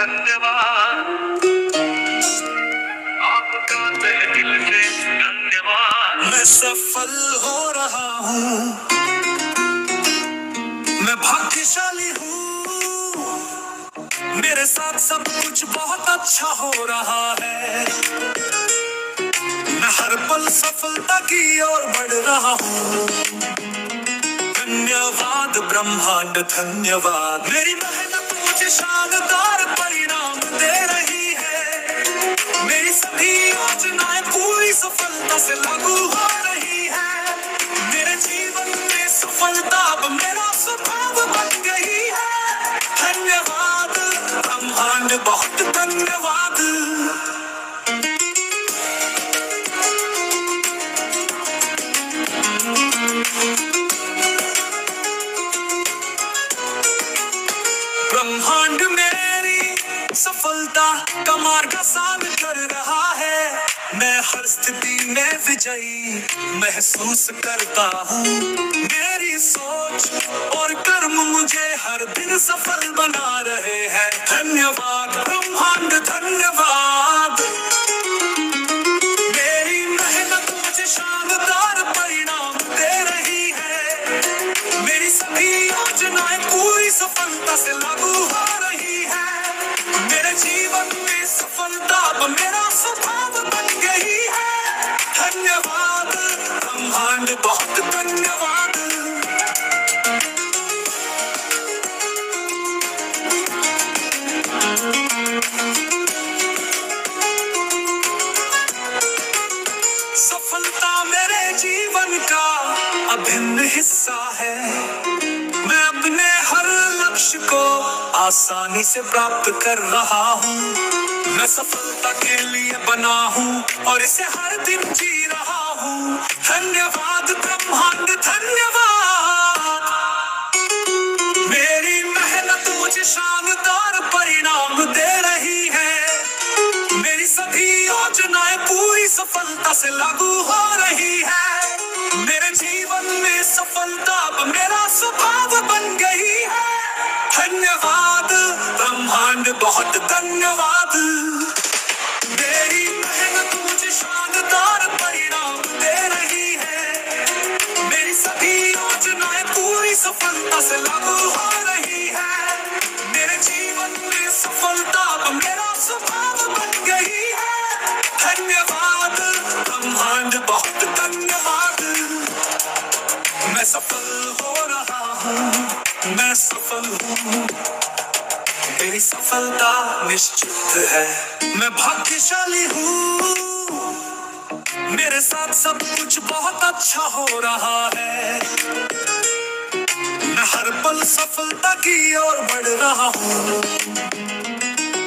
धन्यवाद, आपका तहे दिल से धन्यवाद। मैं सफल हो रहा हूँ, मैं भाग्यशाली हूँ, मेरे साथ सब कुछ बहुत अच्छा हो रहा है। मैं हर पल सफलता की ओर बढ़ रहा हूँ। धन्यवाद ब्रह्मांड धन्यवाद, मेरी मेहनत मुझे शानदार परिणाम दे रही है। मेरी सभी योजनाएं पूरी सफलता से लागू हो रही है। मेरे जीवन में सफलता अब मेरा स्वभाव बन गई है। धन्यवाद ब्रह्मांड बहुत धन्यवाद। ब्रह्मांड मेरी सफलता का मार्ग आसान कर रहा है। मैं हर स्थिति में विजयी महसूस करता हूँ। मेरी सोच और कर्म मुझे हर दिन सफल बना रहे हैं। धन्यवाद ब्रह्मांड धन्यवाद, मेरी मेहनत मुझे शानदार परिणाम दे रही है। मेरी सभी योजनाएं पूरी सफलता से लागू हो रही है। मेरे जीवन में सफलता अब मेरा स्वभाव बन गई है। धन्यवाद ब्रह्मांड बहुत धन्यवाद। सफलता मेरे जीवन का अभिन्न हिस्सा है। मैं अपने हर लक्ष्य को आसानी से प्राप्त कर रहा हूँ। मैं सफलता के लिए बना हूँ और इसे हर दिन जी रहा हूँ। धन्यवाद ब्रह्मांड धन्यवाद, मेरी मेहनत मुझे शानदार परिणाम दे रही है। मेरी सभी योजनाएं पूरी सफलता से लागू हो रही है। मेरे जीवन में सफलता अब मेरा स्वभाव बन गई है। धन्यवाद ब्रह्मांड बहुत धन्यवाद, मेरी मेहनत मुझे शानदार परिणाम दे रही है। मेरी सभी योजनाएं पूरी सफलता से लागू हो रही है। मेरे जीवन में सफलता अब मेरा स्वभाव बन गई है। धन्यवाद ब्रह्मांड बहुत धन्यवाद। मैं सफल हो रहा हूँ, मैं सफल हूँ, मेरी सफलता निश्चित है। मैं भाग्यशाली हूँ, मेरे साथ सब कुछ बहुत अच्छा हो रहा है। मैं हर पल सफलता की ओर बढ़ रहा हूँ।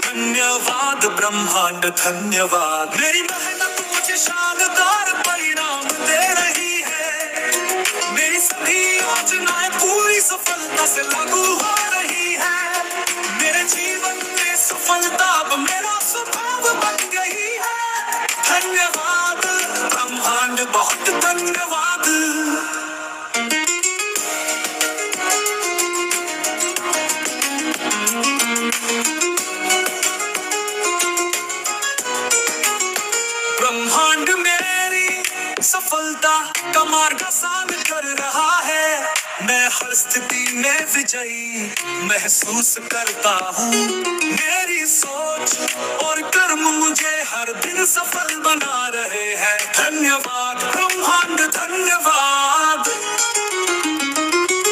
धन्यवाद ब्रह्मांड धन्यवाद, मेरी मेहनत मुझे शानदार परिणाम दे रही है। मेरी सभी योजनाएं पूरी सफलता से लागू हो रही है। मेरे जीवन में सफलता अब मेरा स्वभाव बन गई है। धन्यवाद ब्रह्मांड बहुत धन्यवाद। ब्रह्मांड मेरी सफलता का मार्ग आसान कर रहा है। मैं हर स्थिति में विजयी महसूस करता हूँ। मेरी सोच और कर्म मुझे हर दिन सफल बना रहे हैं। धन्यवाद ब्रह्मांड धन्यवाद,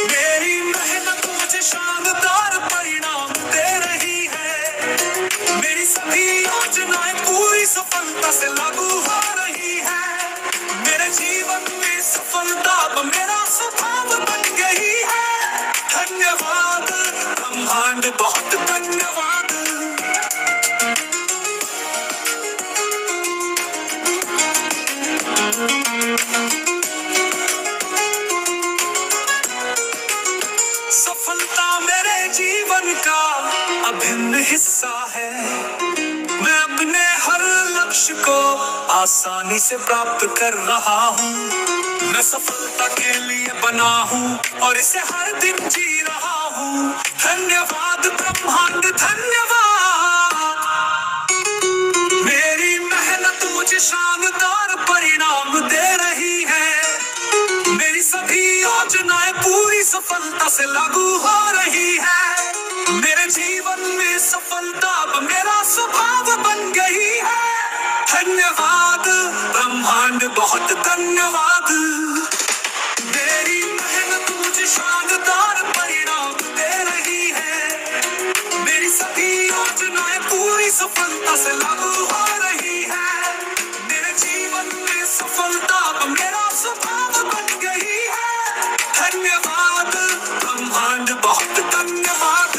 मेरी मेहनत मुझे शानदार परिणाम दे रही है। मेरी सभी योजनाएं पूरी सफलता से लागू हो रही है। मेरे जीवन में सफलता अब मेरा स्वभाव बन गई है। धन्यवाद ब्रह्मांड बहुत धन्यवाद। सफलता मेरे जीवन का अभिन्न हिस्सा है। मैं अपने हर लक्ष्य को आसानी से प्राप्त कर रहा हूँ। मैं सफलता के लिए बना हूँ और इसे हर दिन जी रहा हूँ। धन्यवाद ब्रह्मांड धन्यवाद, सफलता से लागू हो रही है। मेरे जीवन में सफलता अब मेरा स्वभाव बन गई है। धन्यवाद ब्रह्मांड, बहुत धन्यवाद। मेरी मेहनत मुझे शानदार परिणाम दे रही है। मेरी सभी योजनाएं पूरी सफलता से लागू हो रही है। मेरे जीवन में सफलता अब मेरा स्वभाव बन गई है। धन्यवाद ब्रह्मांड, बहुत धन्यवाद।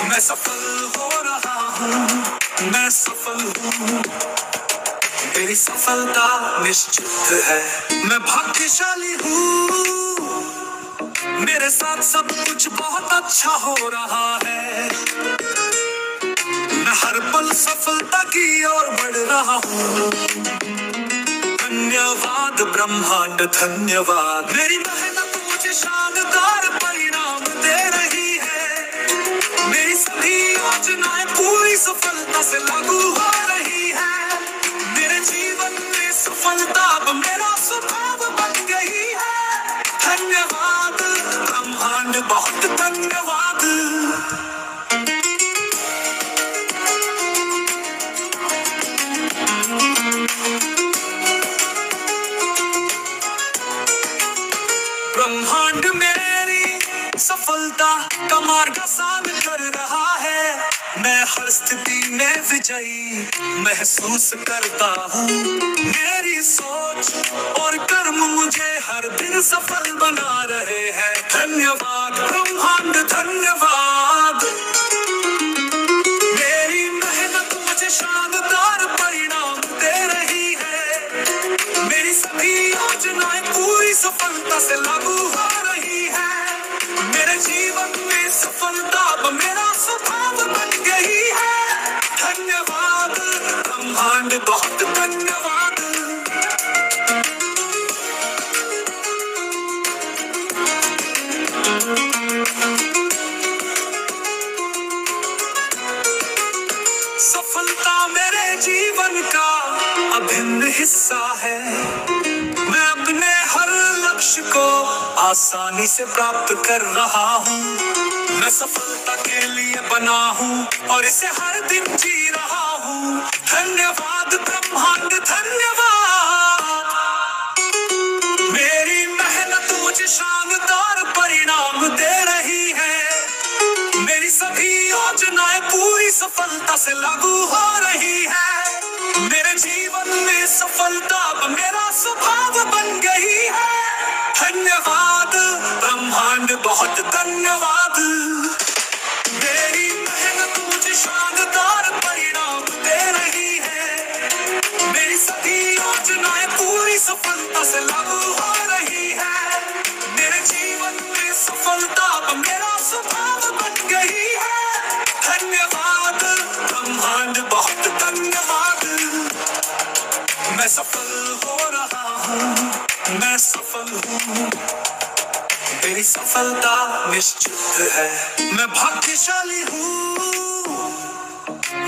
मैं सफल हो रहा हूँ, मैं सफल हूँ। मेरी सफलता निश्चित है। मैं भाग्यशाली हूँ, मेरे साथ सब कुछ बहुत अच्छा हो रहा है। मैं हर पल सफलता की ओर बढ़ रहा हूँ। धन्यवाद ब्रह्मांड, धन्यवाद। मेरी मेहनत मुझे शानदार परिणाम दे रही है। मेरी सभी योजनाएं पूरी सफलता से लागू हो रही है। मेरे जीवन में सफलता अब मेरा स्वभाव बन गई है। धन्यवाद ब्रह्मांड, बहुत धन्यवाद। ब्रह्मांड मेरी सफलता का मार्ग आसान कर रहा है। मैं हर स्थिति में विजयी महसूस करता हूँ। मेरी सोच और कर्म मुझे हर दिन सफल बना रहे हैं। धन्यवाद ब्रह्मांड, धन्यवाद। मेरी मेहनत मुझे शानदार परिणाम दे रही है। मेरी सभी योजनाएं पूरी सफलता से लागू हो रही है। मेरे जीवन में सफलता अब मेरा स्वभाव बन गई है। धन्यवाद ब्रह्मांड, बहुत धन्यवाद। सफलता मेरे जीवन का अभिन्न हिस्सा है। मैं अपने हर लक्ष्य को आसानी से प्राप्त कर रहा हूँ। मैं सफलता के लिए बना हूँ और इसे हर दिन जी रहा हूँ। धन्यवाद ब्रह्मांड, धन्यवाद। मेरी मेहनत मुझे शानदार परिणाम दे रही है। मेरी सभी योजनाएं पूरी सफलता से लागू हो रही है। मेरे जीवन में सफलता अब मेरा स्वभाव बन गई है। धन्यवाद ब्रह्मांड, बहुत धन्यवाद। मेरी मेहनत मुझे शानदार परिणाम दे रही है। मेरी सभी योजनाएं पूरी सफलता से लागू हो रही है। मेरे जीवन में सफलता अब मेरा स्वभाव बन गई है। धन्यवाद ब्रह्मांड, बहुत धन्यवाद। मैं सफल हो रहा हूँ, मैं सफल हूँ। मेरी सफलता निश्चित है। मैं भाग्यशाली हूँ,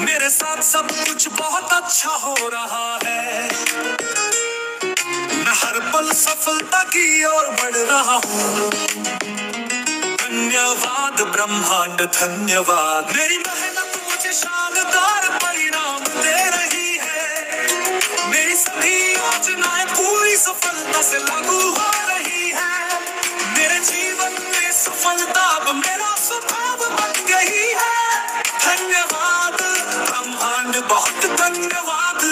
मेरे साथ सब कुछ बहुत अच्छा हो रहा है। मैं हर पल सफलता की ओर बढ़ रहा हूँ। धन्यवाद ब्रह्मांड, धन्यवाद। मेरी मेहनत मुझे शानदार परिणाम दे रही है। मेरी सभी योजनाएं पूरी सफलता से लागू हो रही है। मेरे जीवन में सफलता अब मेरा स्वभाव बन गई है। धन्यवाद ब्रह्मांड, बहुत धन्यवाद।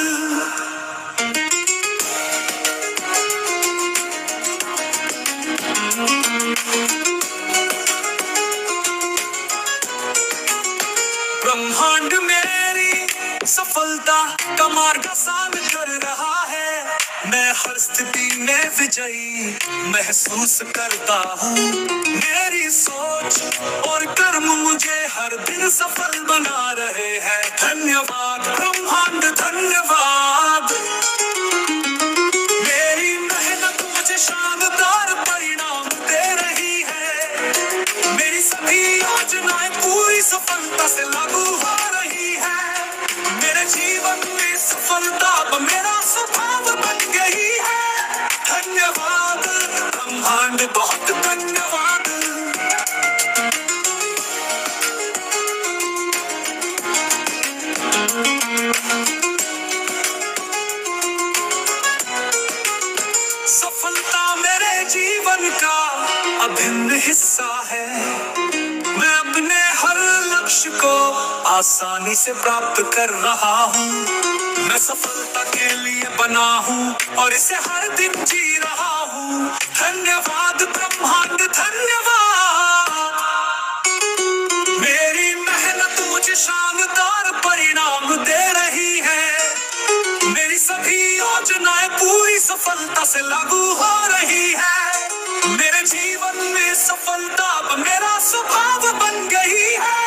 ब्रह्मांड मेरी सफलता का मार्ग आसान कर रहा है। मैं हर स्थिति में विजयी महसूस करता हूँ। मेरी सोच और कर्म मुझे हर दिन सफल बना रहे हैं। धन्यवाद ब्रह्मांड, धन्यवाद। मेरी मेहनत मुझे शानदार परिणाम दे रही है। मेरी सभी योजनाएं पूरी सफलता से लागू हो रही है। मेरे जीवन में सफलता अब मेरा स्वभाव बन गई है। धन्यवाद ब्रह्मांड, ब्रह्मांड बहुत धन्यवाद। सफलता मेरे जीवन का अभिन्न हिस्सा है। मैं अपने हर लक्ष्य को आसानी से प्राप्त कर रहा हूँ। मैं सफलता के लिए बना हूँ और इसे हर दिन जी रहा हूँ। धन्यवाद ब्रह्मांड धन्यवाद। मेरी मेहनत मुझे शानदार परिणाम दे रही है। मेरी सभी योजनाएं पूरी सफलता से लागू हो रही है। मेरे जीवन में सफलता अब मेरा स्वभाव बन गई है।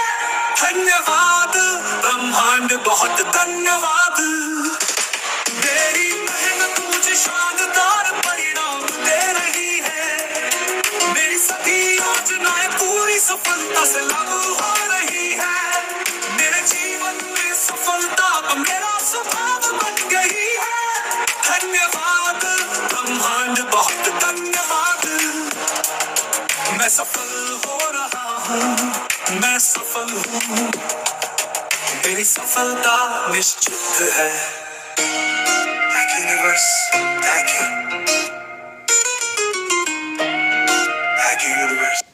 धन्यवाद ब्रह्मांड बहुत धन्यवाद। मेरी मेहनत मुझे शानदार परिणाम दे रही है। मेरी सभी योजनाएं पूरी सफलता से लागू हो रही है। मेरे जीवन में सफलता अब मेरा स्वभाव बन गई है। धन्यवाद ब्रह्मांड बहुत धन्यवाद। मैं सफल हो रहा हूँ, मैं सफल हूँ। मेरी सफलता निश्चित है। Thank you, universe. Thank you. Thank you, universe.